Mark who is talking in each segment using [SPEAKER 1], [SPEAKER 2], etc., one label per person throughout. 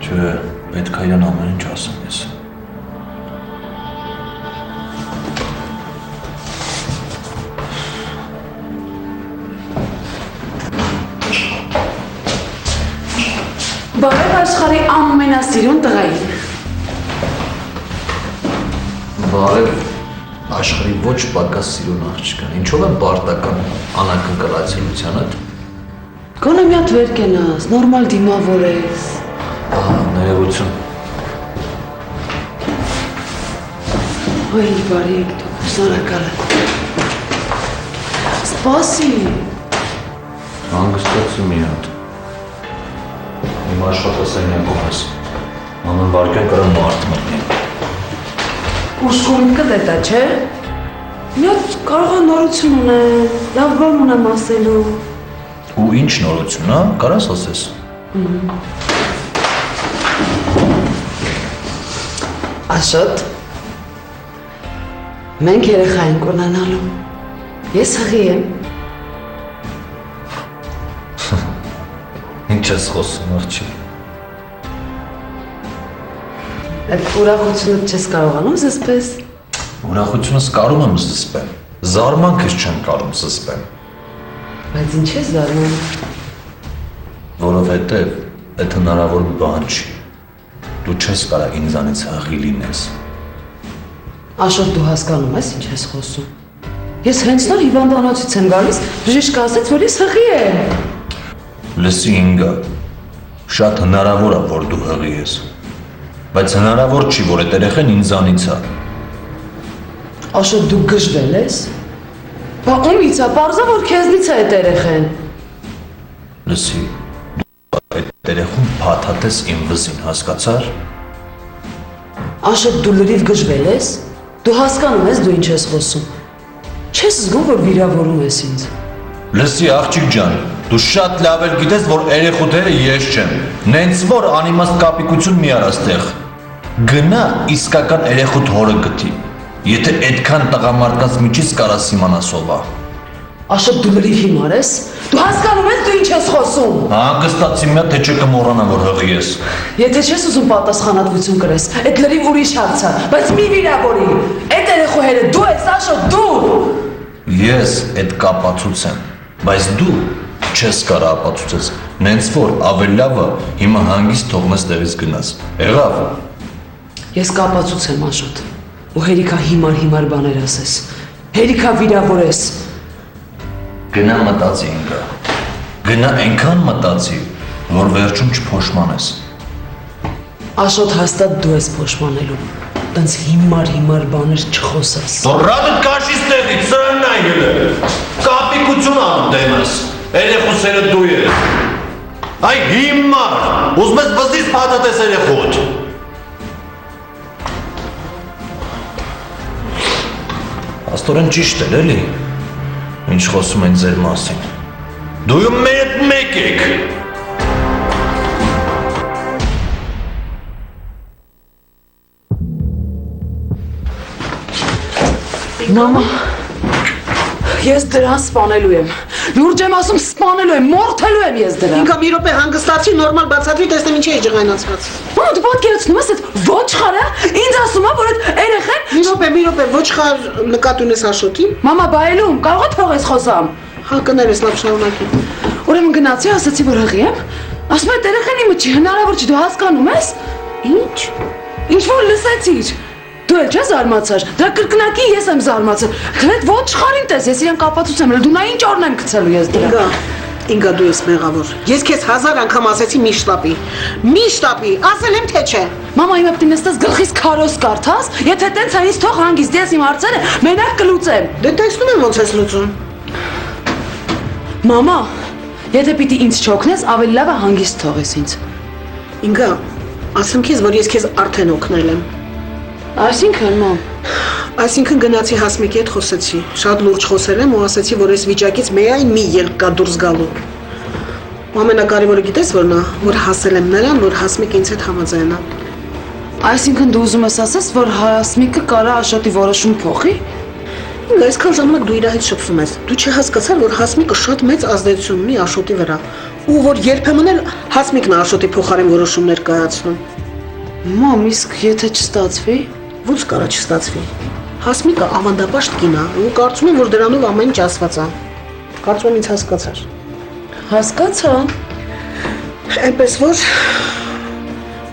[SPEAKER 1] Չէ, պետք է իրան ամեն ինչ ասեմ ես։
[SPEAKER 2] Բարև աշխարհի ամենասիրուն տղային։
[SPEAKER 1] Բարև աշխարհի ոչ պակաս սիրուն աղջկան, ինչով եմ պարտական անակնկալացիությունդ։
[SPEAKER 2] Գոնե մի հատ վեր կենաս, նորմալ դիմավորես։
[SPEAKER 1] Ահա, ներողություն։
[SPEAKER 2] Այ բարի եք դու, շնորհակալ եմ։ Սպասի։
[SPEAKER 1] Հանգստացու մի հատ։ Իմ աշխատասենյակում ես։ Մանուն վարկյան կրան մարդ մտնի։
[SPEAKER 2] Ուշքումիկը դետա, չէ։ Մի հատ կարող է նորություն ունեմ, լավ բան ունեմ ասելու։
[SPEAKER 1] Ու ինչ նորություն, հա, կարաս ասես։
[SPEAKER 2] Աշոտ, մենք երեխա ենք ունենալու։ Ես հղի եմ։
[SPEAKER 1] Ինչ ես խոսում, աղջիկ։
[SPEAKER 2] Այդ ուրախությունը չես կարողանում զսպես։
[SPEAKER 1] Ուրախությունս կարում եմ զսպեմ, զարմանքս չեմ կարում զսպեմ։
[SPEAKER 2] Բայց ինչ ես զարմանում։
[SPEAKER 1] Որովհետև այդ հնարավոր բան չի։ Դու չես կարող ինձանից հղի լինես։
[SPEAKER 2] Աշոտ, դու հասկանում ես ինչ ես խոսում։ Ես հենց նոր հիվանդանոցից եմ գալիս, բժիշկը ասեց, որ ես հղի եմ։
[SPEAKER 1] Լսի ինգա, շատ հնարավոր է, որ դու հղի ես, բայց հնարավոր չի, որ այդ երեխան ինձանից է։
[SPEAKER 2] Աշոտ, դու գժվել ես։ Բա ումից է, պարզա, որ քեզնից է այդ երեխան։
[SPEAKER 1] Լսի, դու այդ երեխուն փաթաթես իմ վզին, հասկացար։
[SPEAKER 2] Աշոտ, դու լրիվ գժվել ես։ Դու հասկանում ես դու ինչ ես խոսում։ Չես զգում, որ վիրավորում ես ինձ։
[SPEAKER 1] Լսի, աղջիկ ջան, դու շատ լավ էլ գիտես, որ երեխուները ես չեմ։ Նենց որ անիմաստ կապիկություն մի արա ստեղ։ Գնա իսկական երեխուդ հորը գտի։ Եթե այդքան տղամարդկանց միջից կարաս իմանաս ով է։
[SPEAKER 2] Աշոտ, դու լրիվ հիմար ես։ Դու հասկանում ես դու ինչ ես խոսում։
[SPEAKER 1] Հանգստացի մի հատ, թե չէ կմոռանա, որ հղի ես։
[SPEAKER 2] Եթե չես ուզում պատասխանատվություն կրես, այդ լրիվ ուրիշ հարց է, բայց մի վիրավորի։ Այդ երեխու հերը դու ես, Աշոտ, դու։
[SPEAKER 1] Ես այդ կապացուցեմ, բայց դու չես կարող ապացուցես։ Նենց որ ավելի լավ է հիմա հանգիստ թողնես տեղից գնաս։ Եղավ։
[SPEAKER 2] Ես կապացուցեմ, Աշոտ։ Ու հերիքա հիմար բաներ ասես։ Հերիքա վիրավորես։
[SPEAKER 1] Գնա մտածի ինգա։ Գնա այնքան մտածի, որ վերջում չփոշմանես։
[SPEAKER 2] Աշոտ, հաստատ դու ես փոշմանելու։ Տենց հիմար բաներ չխոսես։
[SPEAKER 1] Դորրադդ կաշից տեղից, սրանն այգել է։ Կապիկություն անում դեմս։ Երեխուսերը դու ես։ Այ հիմար, ուզում ես վզից փաթաթես երեխուդ։ Աստորեն ճիշտ էլ էլի, ինչ խոսում են ձեր մասին։ Դու մեր հետ մեկ եք։
[SPEAKER 2] Մամա, ես դրան սպանելու եմ։ Լուրջ եմ ասում, սպանելու եմ, մորթելու եմ ես դրան։
[SPEAKER 3] Ինքը մի րոպե հանգստացի, նորմալ բացատրի, տեսնեմ ինչ էի ջղայնացված։
[SPEAKER 2] Մամա, դու պատկերացնում ես այդ ոչխարը, ինձ ասում է, որ այդ երեխան…
[SPEAKER 3] Մի րոպե, ոչխար նկատի ունես Աշոտին։
[SPEAKER 2] Մամա, բայելում, կարող է թողես խոսամ։
[SPEAKER 3] Հա, կներես, լավ շարունակի։
[SPEAKER 2] Ուրեմն գնացի, ասացի, որ հղի եմ։ Ասում է, այդ երեխան իմը չի, հնարավոր չի, դու հասկանում ես։ Ինչ։ Ինչ որ լսեցիր։ Դու էլ չես զարմացար, դրա կրկնակի ես եմ զարմացել։ Այդ ոչխարին տես, ես իրեն կապացուցեմ, դու նա ինչ օրն եմ գցելու ես դրա։
[SPEAKER 3] Ինգա դու ես մեղավոր։ Ես քեզ 1000 անգամ ասեցի մի շտապի։ Մի շտապի, ասել եմ թե չէ։
[SPEAKER 2] Մամա, իմը պիտի նստես գլխիս քարոս կարդաս, եթե տենց է ինձ թող հանգիստ, ես իմ հարցերը մենակ կլուծեմ։
[SPEAKER 3] Դե տեսնում եմ ոնց ես լուծում։
[SPEAKER 2] Մամա, եթե պիտի ինձ չօգնես, ավելի լավ է հանգիստ թողես ինձ։
[SPEAKER 3] Ինգա, ասեմ քեզ, որ ես քեզ արդեն օգնել եմ։
[SPEAKER 2] Այսինքն, մամ։
[SPEAKER 3] Այսինքն գնացի Հասմիկի հետ խոսեցի, շատ լուրջ խոսել եմ ու ասեցի, որ այս վիճակից միայն մի ելք կա դուրս գալու։ Ու ամենակարևորը գիտես որն է, որ հասել եմ նրան, որ Հասմիկը ինձ հետ համաձայնա։
[SPEAKER 2] Այսինքն դու ուզում ես ասես, որ Հասմիկը կարա Աշոտի որոշում փոխի։
[SPEAKER 3] Այսքան ժամանակ դու իր հետ շփվում ես։ Դու չհասկացար, որ Հասմիկը շատ մեծ ազդեցություն ունի Աշոտի վրա։ Ու որ երբեմն էլ Հասմիկն է Աշոտի փոխարեն որոշումներ կայացնում։
[SPEAKER 2] Մամ, իսկ եթե չստացվի։
[SPEAKER 3] Ոնց կարա չստացվի։ Հասմիկը ավանդապաշտ կին է ու կարծում եմ, որ դրանով ամեն ինչ ասված է։ Կարծում եմ ինձ հասկացար։
[SPEAKER 2] Հասկացա։
[SPEAKER 3] Այնպես որ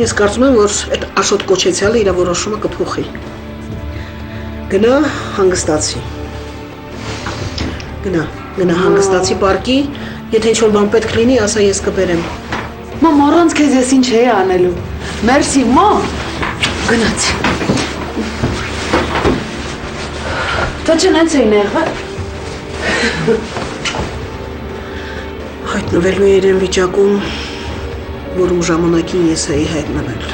[SPEAKER 3] ես կարծում եմ, որ այդ Աշոտ կոչեցյալը իր որոշումը կփոխի։ Գնա հանգստացի։ Գնա հանգստացի պարկի, եթե ինչ-որ բան պետք լինի, ասա ես կբերեմ։
[SPEAKER 2] Մամ, առանց քեզ ես ինչ էի անելու։ Մերսի, մամ։ Գնացի։ Դա չնայց էին եղել։
[SPEAKER 3] Հայտնվելու է իրեն վիճակում, որում ժամանակին ես էի հայտնվել։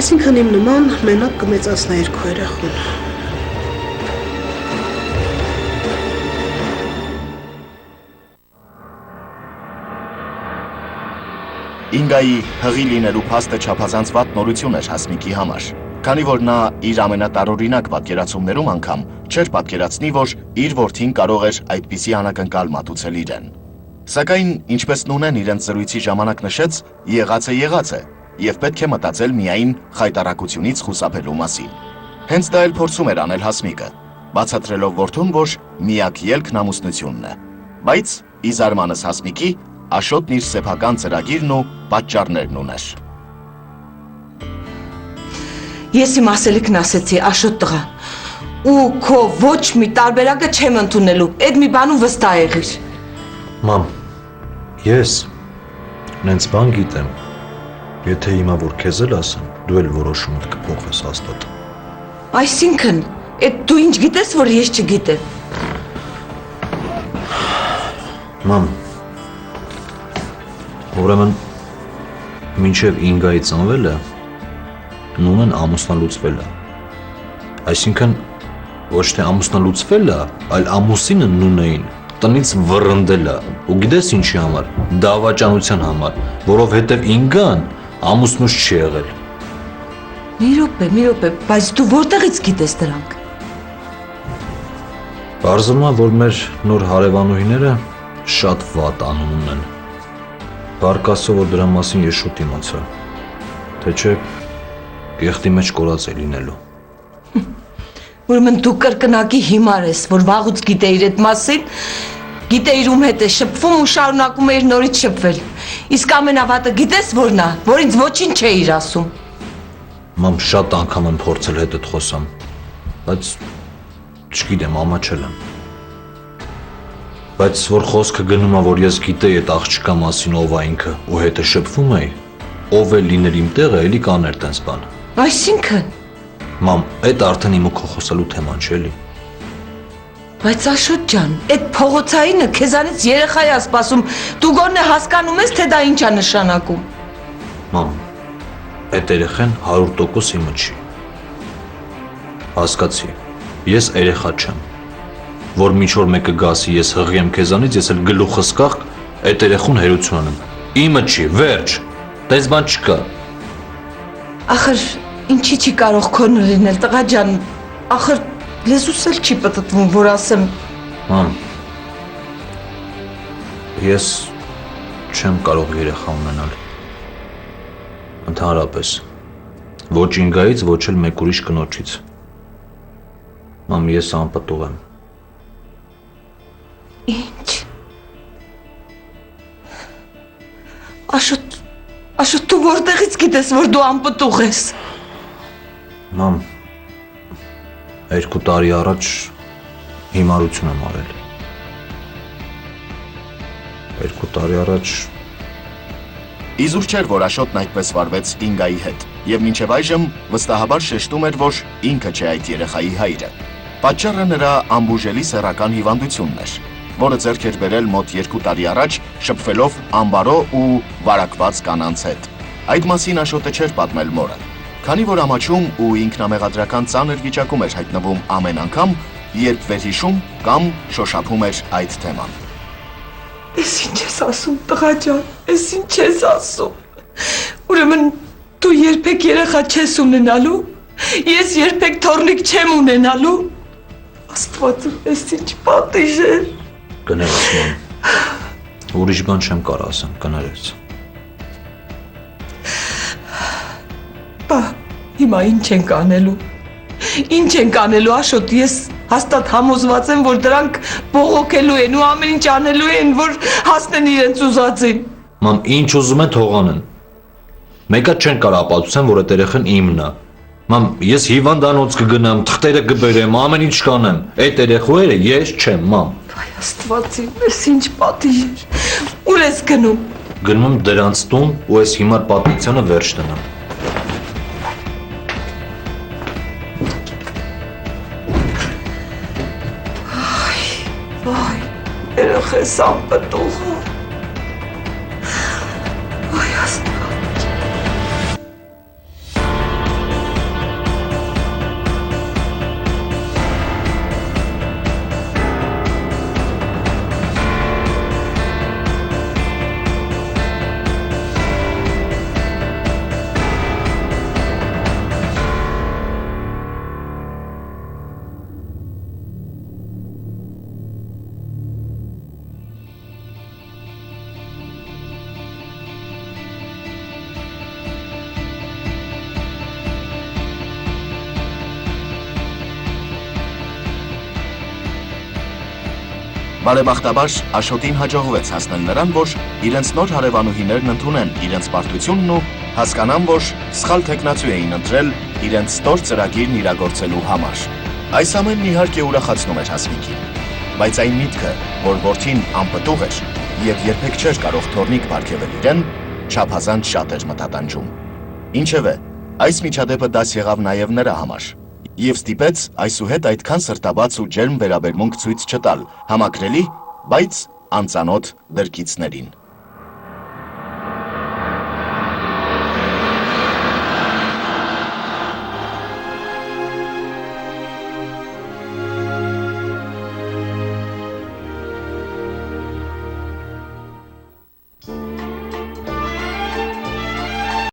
[SPEAKER 3] Այսինքն իմ նման մենակ կմեծացնա երկու երեխուն։
[SPEAKER 4] Ինգայի հղի լինելու փաստը չափազանց վատ նորություն էր Հասմիկի համար, քանի որ նա իր ամենատարօրինակ պատկերացումներում անգամ չէր պատկերացնի, որ իր որդին կարող էր այդպիսի անակնկալ մատուցել իրեն։ Սակայն, ինչպես Նունեն իրենց զրույցի ժամանակ նշեց, եղած է, եւ պետք է մտածել միայն խայտարակությունից խուսափելու մասին։ Հենց դա էլ փորձում էր անել Հասմիկը, բացատրելով որդուն, որ միակ ելքն ամուսնությունն է։ Բայց ի զարմանս Հասմիկի, Աշոտն իր սեփական ծրագիրն ու պատճառներն ուներ։
[SPEAKER 5] Ես իմ ասելիքն ասեցի, Աշոտ տղա, ու քո ոչ մի տարբերակը չեմ ընդունելու, այդ մի բանում վստահ եղիր։
[SPEAKER 1] Մամ, ես նենց բան գիտեմ, եթե հիմա որ քեզ էլ ասեմ, դու էլ որոշումդ կփոխես հաստատ։
[SPEAKER 5] Այսինքն, այդ դու ինչ գիտես, որ ես չգիտեմ։
[SPEAKER 1] Մամ, ուրեմն մինչև Ինգայի ծնվելը Նունեն ամուսնալուծվել է։ Այսինքն ոչ թե ամուսնալուծվել է, այլ ամուսինը Նունեին տնից վռնդել է։ Ու գիտես ինչի համար, դավաճանության համար, որովհետև Ինգան ամուսնուց չի եղել։
[SPEAKER 5] Մի րոպե, բայց դու որտեղից գիտես դրանք։
[SPEAKER 1] Պարզվում է, որ մեր նոր հարևանուհիները շատ վատ անուն ունեն։ Բարք ասո, որ դրա մասին ես շուտ իմացա, թե չէ կեղտի մեջ կորած է լինելու։
[SPEAKER 5] Ուրեմն դու կրկնակի հիմար ես, որ վաղուց գիտեիր այդ մասին, գիտեիր ում հետ է շփվում ու շարունակում էիր նորից շփվել։ Իսկ ամենավատը գիտես որն է, որ ինձ ոչինչ չէիր ասում։
[SPEAKER 1] Մամ, շատ անգամ եմ փորձել հետդ խոսամ, բայց չգիտեմ, ամաչել եմ։ Բայց որ խոսքը գնում է, որ ես գիտեի այդ աղջկա մասին ով է ինքը ու հետը շփվում էի, ով է լիներ իմ տեղը, էլի կաներ տենց բան։
[SPEAKER 5] Այսինքն։
[SPEAKER 1] Մամ, այդ արդեն իմ ու քո խոսելու թեման չէ էլի։
[SPEAKER 5] Բայց Աշոտ ջան, այդ փողոցայինը քեզանից երեխա է սպասում, դու գոնե հասկանում ես, թե դա ինչ է նշանակում։
[SPEAKER 1] Մամ, այդ երեխան 100% իմը չի։ Հասկացի, ես երեխա չեմ, որ ինչ որ մեկը գասի, ես հղիեմ քեզանից, ես էլ գլուխս կախ, այդ երեխուն հերություն անեմ։ Իմը չի, վերջ, տես բան չկա։
[SPEAKER 5] Ախր, ինչի չի կարող քոնը լինել, տղա ջան, ախր լեզուս էլ չի պտտվում, որ ասեմ։
[SPEAKER 1] Մամ, ես չեմ կարող երեխա ունենալ։ Ընդհանրապես, ոչ Ինգայից, ոչ էլ մեկ ուրիշ կնոջից։ Մամ, ես անպտուղ եմ։
[SPEAKER 5] Ինչ։ Աշոտ, դու որտեղից գիտես, որ դու անպտուղ ես։
[SPEAKER 1] Մամ, 2 տարի առաջ հիմարություն եմ արել։ 2 տարի առաջ
[SPEAKER 4] Իզուր չէր, որ Աշոտն այդպես վարվեց Ինգայի հետ, եւ մինչև այժմ վստահաբար շեշտում էր, որ ինքը չէ այդ երեխայի հայրը։ Պատճառը նրա անբուժելի սեռական հիվանդությունն էր, որը ձեռք էր բերել մոտ 2 տարի առաջ, շփվելով ամբարո ու վարակված կանանց հետ։ Այդ մասին Աշոտը չէր պատմել մորը, քանի որ ամաչում ու ինքնամեղադրական ծանր վիճակում էր հայտնվում ամեն անգամ, երբ վերհիշում կամ շոշափում էր այդ թեման։
[SPEAKER 5] Էս ինչ ես ասում, տղա ջան, էս ինչ ես ասում։ Ուրեմն դու երբեք երեխա չես ունենալու, ես երբեք թոռնիկ չեմ ունենալու։ Աստված, էս ինչ պատիժ է։
[SPEAKER 1] Կներես, մամ, Ուրիշ բան չեմ կարող ասեմ, կներես։
[SPEAKER 5] Բա, հիմա ինչ ենք անելու։ Ինչ ենք անելու, Աշոտ, ես հաստատ համոզված եմ, որ դրանք բողոքելու են ու ամեն ինչ անելու են, որ հասնեն իրենց ուզածին։
[SPEAKER 1] Մամ, ինչ ուզում են թող անեն։ Մեկը չեն կարող ապացուցեն, որ այդ երեխան իմն է։ Մամ, ես հիվանդանոց կգնամ, թղթերը կբերեմ, ամեն ինչ կանեմ։ Այդ երեխուները ես չեմ, մամ։
[SPEAKER 5] Այ Աստվածի, ես ինչ պատիժ։ Ուր ես գնում։
[SPEAKER 1] Գնում եմ դրանց տուն ու այս հիմար պատմությանը վերջ տնեմ։
[SPEAKER 5] Վայ, երեխես անպտուղ։ Այ Աստված։
[SPEAKER 4] Բարեբախտաբար Աշոտին հաջողվեց հասնել նրան, որ իրենց նոր հարևանուհիներն ընդունեն իրենց պարտությունն ու հասկանան, որ սխալ թեկնածու էին ընտրել իրենց ստոր ծրագիրն իրագործելու համար։ Այս ամենն իհարկե ուրախացնում էր Հասմիկին, բայց այն միտքը, որ որդին անպտուղ էր եւ երբեք չէր կարող թորնիկ պարգևել իրեն, չափազանց շատ էր մտատանջում։ Ինչևէ, այս միջադեպը դաս եղավ նաեւ նրա համար։ Եվ ստիպեց այսուհետ այդքան սրտաբաց ու ջերմ վերաբերմունք ցույց չտալ համակրելի, բայց անծանոթ դրկիցներին։